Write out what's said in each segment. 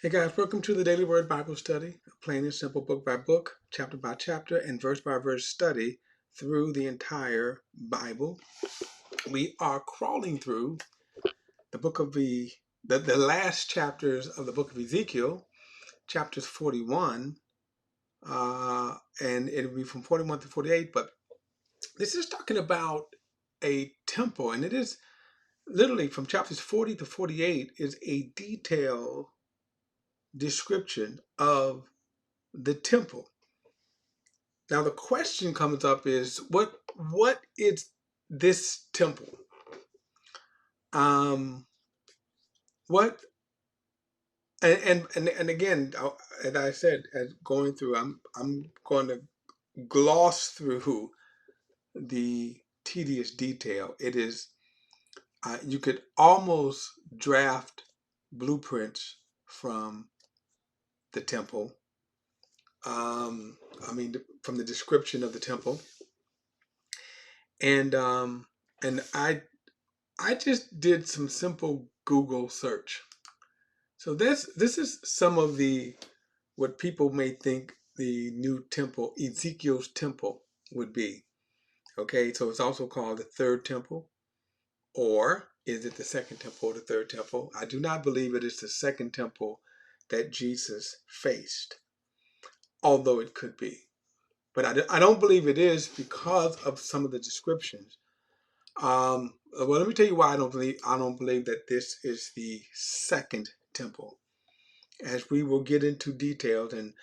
Hey guys, welcome to the Daily Word Bible Study, a plain and simple book by book, chapter by chapter, and verse by verse study through the entire Bible. We are crawling through the book of the last chapters of the book of Ezekiel, chapters 41, and it'll be from 41 to 48. But this is talking about a temple, and it is literally from chapters 40 to 48 is a detailed description of the temple. Now the question comes up is what is this temple? Um, what and again, as I said, as going through, I'm going to gloss through the tedious detail. It is you could almost draft blueprints from the temple. I mean, from the description of the temple, and um, and I just did some simple Google search. So this is some of the what people may think the new temple, Ezekiel's temple, would be. Okay, so it's also called the third temple, or is it the second temple or the third temple? I do not believe it is the second temple that Jesus faced, although it could be. But I don't believe it is because of some of the descriptions. Well, let me tell you why I don't believe that this is the second temple. As we will get into details, and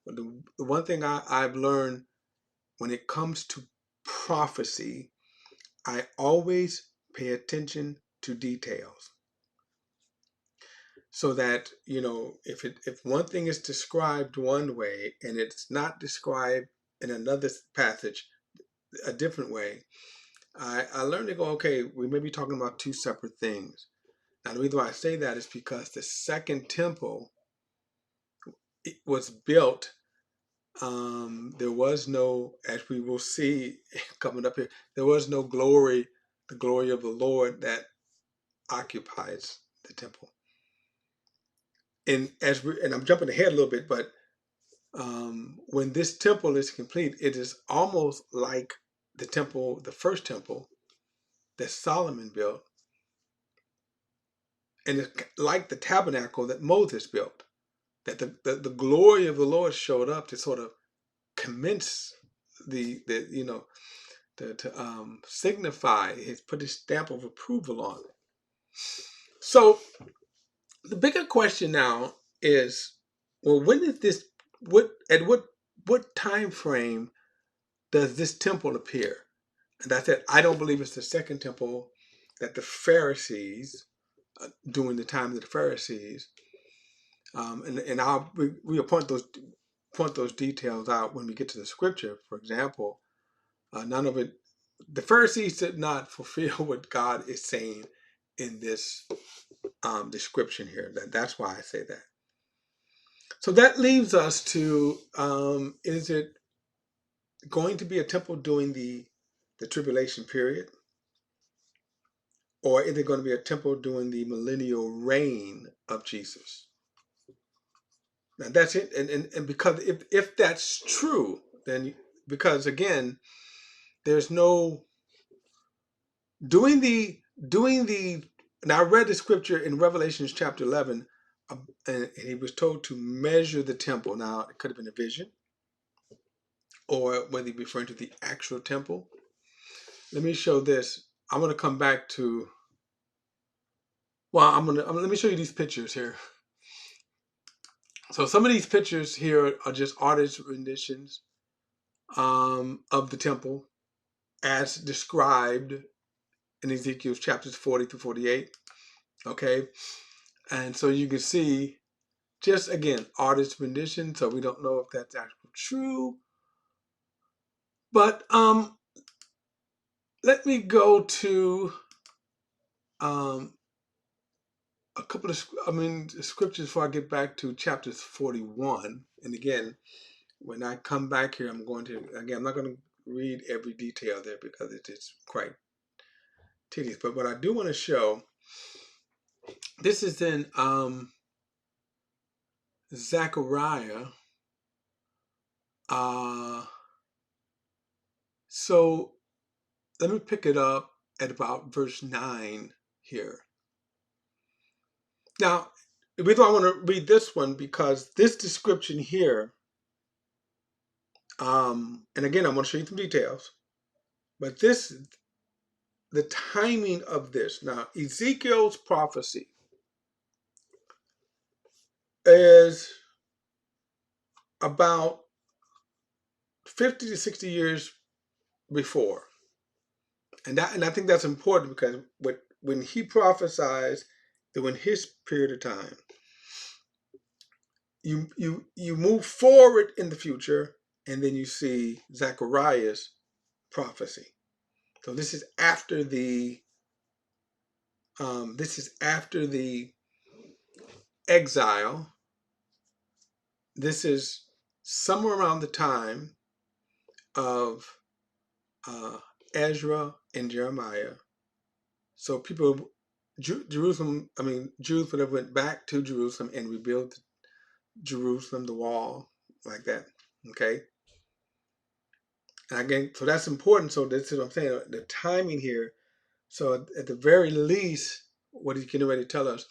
the one thing I've learned when it comes to prophecy, I always pay attention to details, so that if one thing is described one way and it's not described in another passage a different way, I learned to go, okay, we may be talking about two separate things. Now, the reason why I say that is because the second temple, it was built. There was no, as we will see coming up here, there was no glory, the glory of the Lord that occupies the temple. And I'm jumping ahead a little bit, but when this temple is complete, it is almost like the temple, the first temple that Solomon built, and it's like the tabernacle that Moses built. That the glory of the Lord showed up to sort of commence the to signify his put his stamp of approval on it. So the bigger question now is, well, when is this? What time frame does this temple appear? And I said I don't believe it's the second temple that the Pharisees during the time of the Pharisees, and we'll point those details out when we get to the scripture. For example, none of it. The Pharisees did not fulfill what God is saying in this description here. That's why I say that. So that leaves us to: is it going to be a temple during the tribulation period, or is it going to be a temple during the millennial reign of Jesus? Now that's it, and because if that's true, then because again, there's no doing the. Now I read the scripture in Revelations chapter 11, and he was told to measure the temple. Now it could have been a vision, or whether he's referring to the actual temple. Let me show this. I'm going to come back to. Well, let me show you these pictures here. So some of these pictures here are just artist renditions of the temple as described in Ezekiel's chapters 40 to 48. Okay, and so you can see just again artist rendition. So we don't know if that's actually true, but let me go to um, a couple of scriptures before I get back to chapters 41. And again, when I come back here, I'm not going to read every detail there because it is quite tedious. But what I do want to show, this is in Zechariah. So let me pick it up at about verse 9 here. Now, the reason I want to read this one because this description here, and again, I'm going to show you some details, but the timing of this. Now, Ezekiel's prophecy is about 50 to 60 years before. And I think that's important because when he prophesies, during his period of time, you move forward in the future, and then you see Zechariah's prophecy. So this is after the exile. This is somewhere around the time of Ezra and Jeremiah. So Jerusalem, Jews would have went back to Jerusalem and rebuilt Jerusalem, the wall, like that. Okay. And again, so that's important. So this is what I'm saying. The timing here. So at the very least, what he's getting ready to tell us,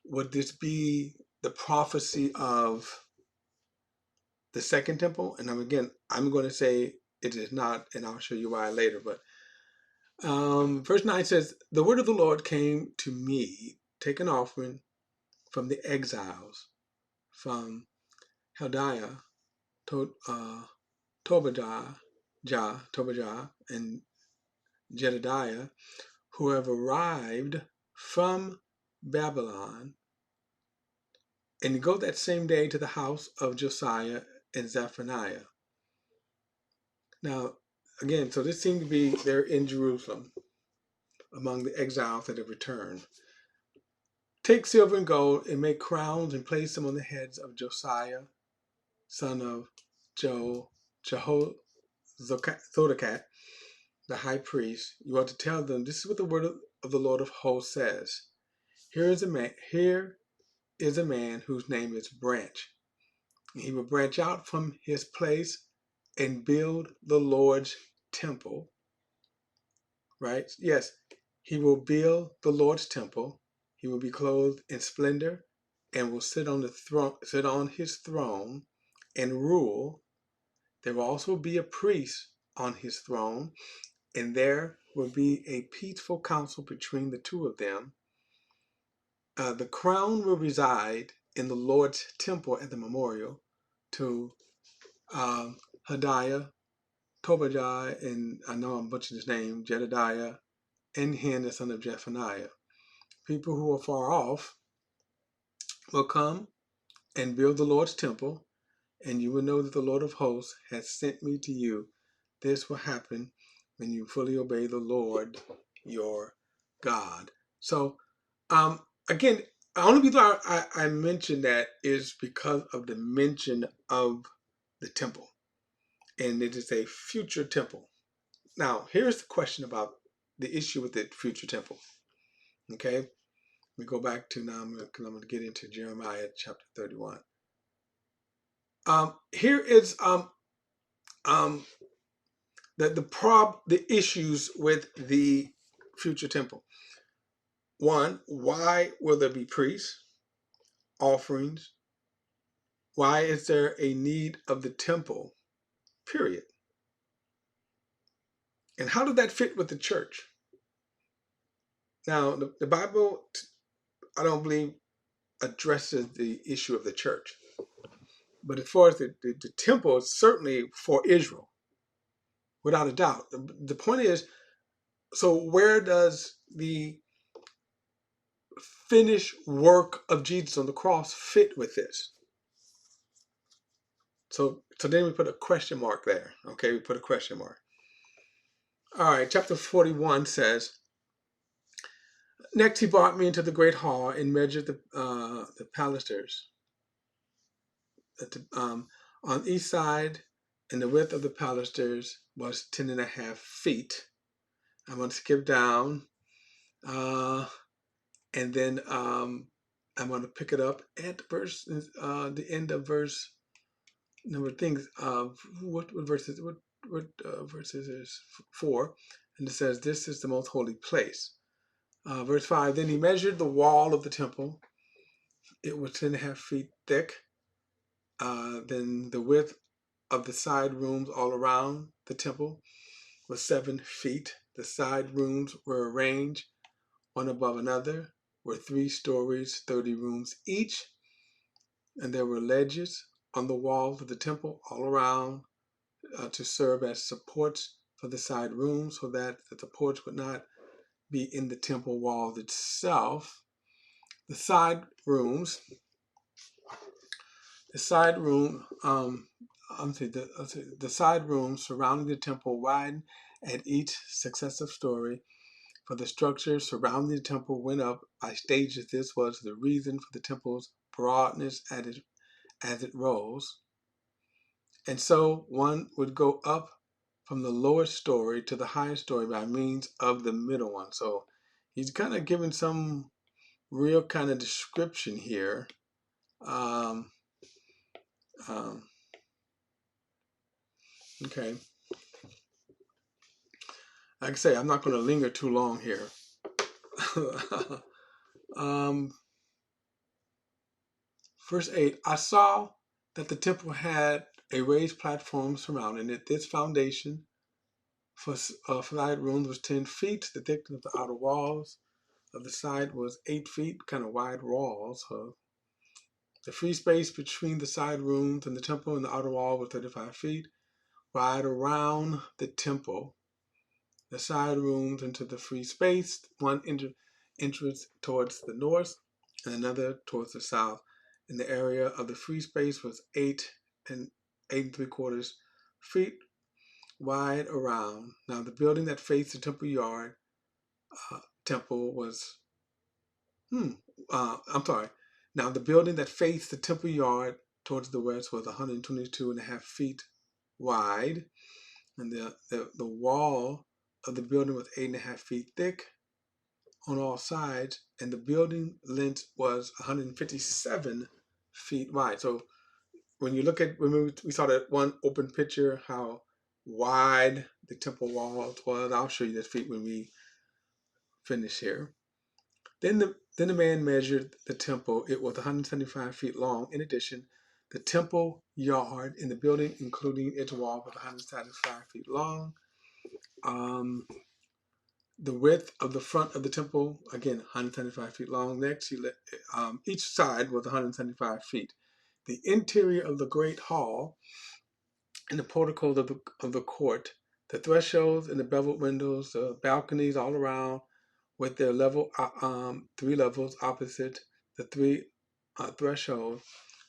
would this be the prophecy of the second temple? And I'm going to say it is not, and I'll show you why later. But verse 9 says, "The word of the Lord came to me, take an offering from the exiles, from Haldaiah, Tobijah, and Jedediah, who have arrived from Babylon, and go that same day to the house of Josiah and Zephaniah." Now, again, so this seemed to be there in Jerusalem among the exiles that have returned. "Take silver and gold and make crowns and place them on the heads of Josiah, son of Jehozadak, the high priest. You ought to tell them, this is what the word of the Lord of hosts says. Here is a man whose name is Branch. And he will branch out from his place and build the Lord's temple." Right? Yes, he will build the Lord's temple. He will be clothed in splendor and will sit on his throne and rule. There will also be a priest on his throne, and there will be a peaceful counsel between the two of them. The crown will reside in the Lord's temple at the memorial to Hadiah, Tobijah, and I know I'm butchering his name, Jedediah, and Hen, the son of Zephaniah. People who are far off will come and build the Lord's temple, and you will know that the Lord of hosts has sent me to you. This will happen when you fully obey the Lord your God. So, again, the only reason I mention that is because of the mention of the temple, and it is a future temple. Now, here's the question about the issue with the future temple. Okay, let me go back to now, because I'm going to get into Jeremiah chapter 31. Here is the issues with the future temple. One, why will there be priests, offerings? Why is there a need of the temple? Period. And how does that fit with the church? Now, the Bible, I don't believe, addresses the issue of the church. But as far as the temple, is certainly for Israel, without a doubt. The point is, so where does the finished work of Jesus on the cross fit with this? So then we put a question mark there. Okay, we put a question mark. All right, chapter 41 says, "Next he brought me into the great hall and measured the pilasters on each side, and the width of the pilasters was 10.5 feet." I'm going to skip down, and then I'm going to pick it up at the end of verse number of things. What verses? What verses is 4? And it says, "This is the most holy place." Verse 5. Then he measured the wall of the temple. It was 10.5 feet thick. Then the width of the side rooms all around the temple was 7 feet. The side rooms were arranged one above another, were 3 stories, 30 rooms each, and there were ledges on the walls of the temple all around to serve as supports for the side rooms, so that the supports would not be in the temple walls itself. The side rooms, the side room, the side rooms surrounding the temple widened at each successive story. For the structure surrounding the temple went up by stages. This was the reason for the temple's broadness as it rose. And so one would go up from the lowest story to the highest story by means of the middle one. So he's kind of giving some real kind of description here. Um, um, okay. Like I say, I'm not going to linger too long here. um, Verse 8, I saw that the temple had a raised platform surrounding it. This foundation for side rooms was 10 feet. The thickness of the outer walls of the side was 8 feet, kind of wide walls. The free space between the side rooms and the temple and the outer wall was 35 feet wide around the temple. The side rooms into the free space, one entrance towards the north and another towards the south. And the area of the free space was 8.75 feet wide around. Now the building that faced the temple yard, temple was, I'm sorry. Now the building that faced the temple yard towards the west was 122.5 feet wide, and the wall of the building was 8.5 feet thick on all sides, and the building length was 157 feet wide. So when you look at, when we saw that one open picture, how wide the temple walls was, I'll show you this feet when we finish here. Then the man measured the temple. It was 175 feet long. In addition, the temple yard in the building, including its wall, was 175 feet long. The width of the front of the temple, again, 175 feet long. Next, each side was 175 feet. The interior of the great hall and the porticos of the court, the thresholds and the beveled windows, the balconies all around, with their 3 levels opposite the 3 thresholds,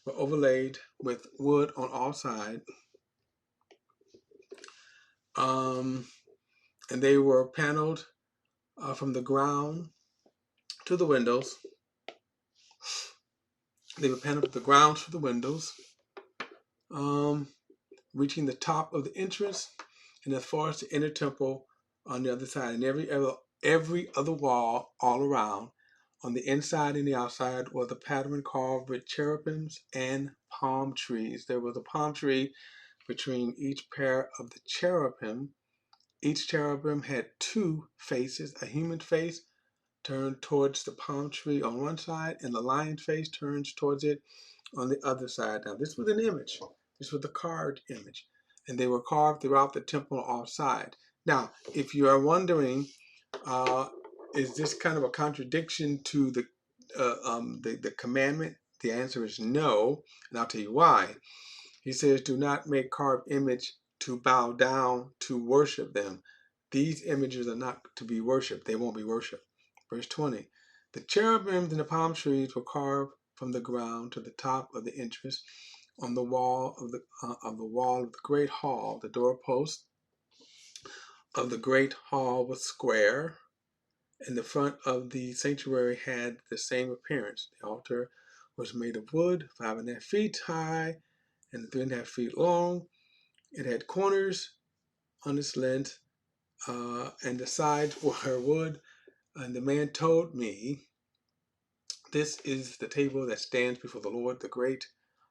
were overlaid with wood on all sides, and they were paneled from the ground to the windows. They were paneled from the ground to the windows, reaching the top of the entrance and as far as the inner temple on the other side, and every other wall all around. On the inside and the outside was a pattern carved with cherubims and palm trees. There was a palm tree between each pair of the cherubim. Each cherubim had 2 faces, a human face turned towards the palm tree on one side, and the lion face turns towards it on the other side. Now, this was an image. This was the carved image. And they were carved throughout the temple on all sides. Now, if you are wondering, is this kind of a contradiction to the commandment? The answer is no, and I'll tell you why. He says, do not make carved image to bow down to worship them. These images are not to be worshipped. They won't be worshipped. Verse 20, the cherubims and the palm trees were carved from the ground to the top of the entrance on the wall of the great hall. The doorpost of the great hall was square, and the front of the sanctuary had the same appearance. The altar was made of wood, 5.5 feet high and 3.5 feet long. It had corners on its length, and the sides were wood. And the man told me This is the table that stands before the Lord, the great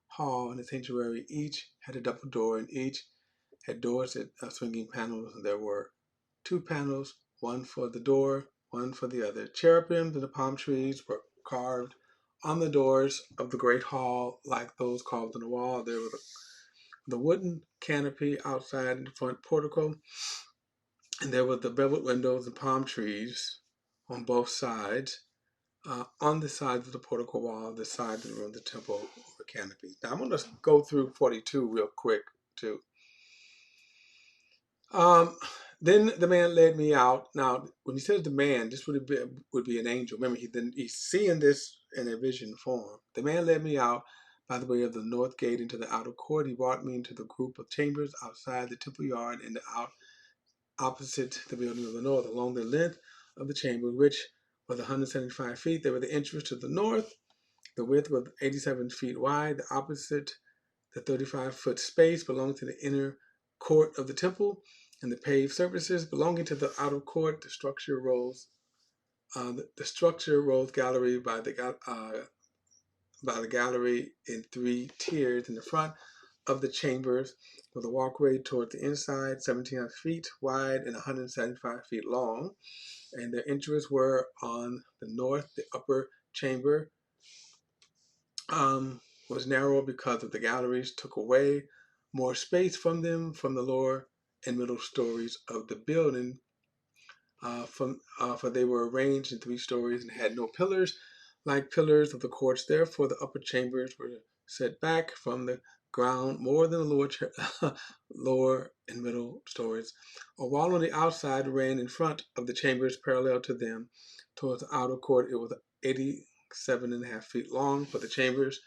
hall and the sanctuary. Each had a double door, and each had doors at swinging panels. And there were 2 panels, one for the door, one for the other. Cherubims and the palm trees were carved on the doors of the great hall, like those carved on the wall. There was the wooden canopy outside in the front portico, and there were the beveled windows and palm trees on both sides. On the sides of the portico wall, the sides of the room, the temple were canopies. Now I'm going to go through 42 real quick too. Um, then the man led me out. Now, when he says the man, this would be an angel. Remember, he's seeing this in a vision form. The man led me out by the way of the north gate into the outer court. He brought me into the group of chambers outside the temple yard and opposite the building of the north, along the length of the chamber, which was 175 feet. There were the entrance to the north. The width was 87 feet wide. The opposite, the 35-foot space belonging to the inner court of the temple, and the paved surfaces belonging to the outer court. The structure rose gallery by the gallery in 3 tiers in the front of the chambers, with a walkway toward the inside, 17 feet wide and 175 feet long. And their entrances were on the north. The upper chamber was narrow because of the galleries took away more space from them from the lower and middle stories of the building. For they were arranged in 3 stories and had no pillars like pillars of the courts. Therefore, the upper chambers were set back from the ground more than the lower and middle stories. A wall on the outside ran in front of the chambers parallel to them towards the outer court. It was 87.5 feet long, but the chambers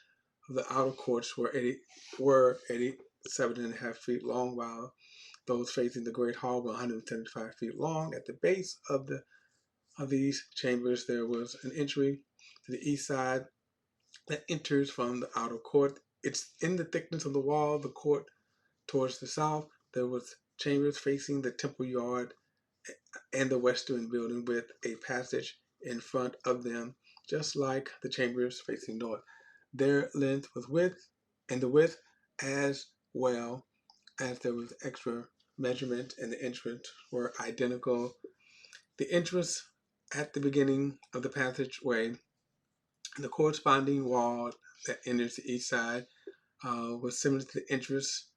of the outer courts were 87.5 feet long, while those facing the great hall were 175 feet long. At the base of these chambers, there was an entry to the east side that enters from the outer court. It's in the thickness of the wall. The court towards the south, there was chambers facing the temple yard and the western building, with a passage in front of them, just like the chambers facing north. Their length was the width as well as there was extra measurement, and the entrance were identical. The entrance at the beginning of the passageway, the corresponding wall that enters the east side, was similar to the entrance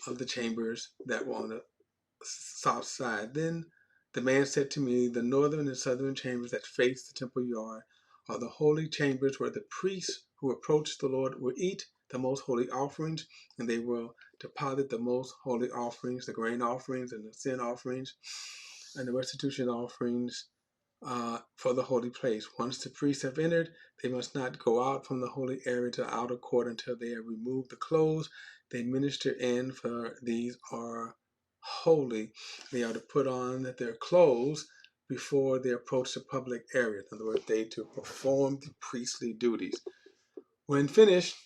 of the chambers that were on the south side. Then the man said to me, the northern and southern chambers that face the temple yard are the holy chambers where the priests who approach the Lord will eat the most holy offerings, and they will deposit the most holy offerings, the grain offerings and the sin offerings and the restitution offerings for the holy place. Once the priests have entered, they must not go out from the holy area to the outer court until they have removed the clothes they minister in, for these are holy. They are to put on their clothes before they approach the public area. In other words, they to perform the priestly duties. When finished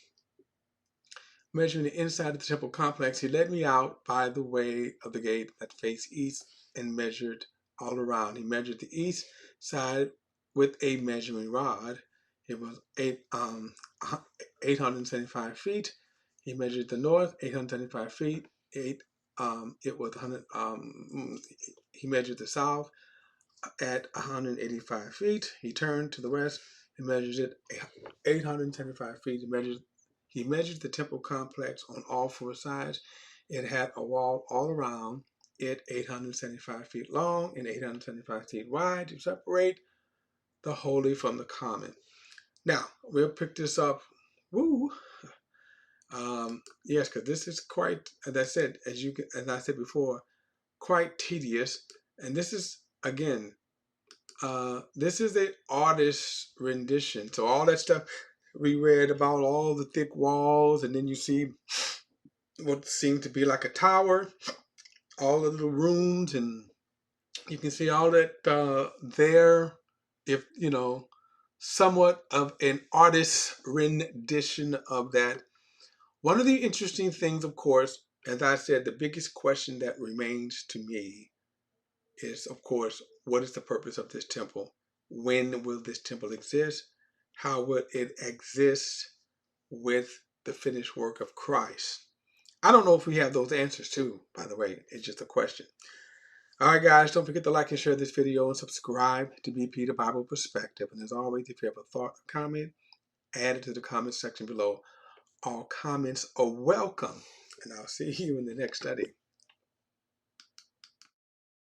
measuring the inside of the temple complex, he led me out by the way of the gate that faced east and measured all around. He measured the east side with a measuring rod. It was 875 feet. He measured the north, 875 feet. It was 100. He measured the south at 185 feet. He turned to the west and measured it 875 feet. He measured the temple complex on all 4 sides. It had a wall all around it, 875 feet long and 875 feet wide, to separate the holy from the common. Now, we'll pick this up. Woo! Yes, because this is quite, as I said before, quite tedious. And this is, again, this is an artist's rendition. So all that stuff we read about, all the thick walls, and then you see what seemed to be like a tower, all the little rooms, and you can see all that there. If somewhat of an artist's rendition of that. One of the interesting things, of course, as I said, the biggest question that remains to me is, of course, what is the purpose of this temple? When will this temple exist? how would it exist with the finished work of Christ? I don't know if we have those answers too, by the way. It's just a question. All right, guys, don't forget to like and share this video and subscribe to BP the Bible Perspective. And as always, if you have a thought or comment, add it to the comment section below. All comments are welcome. And I'll see you in the next study.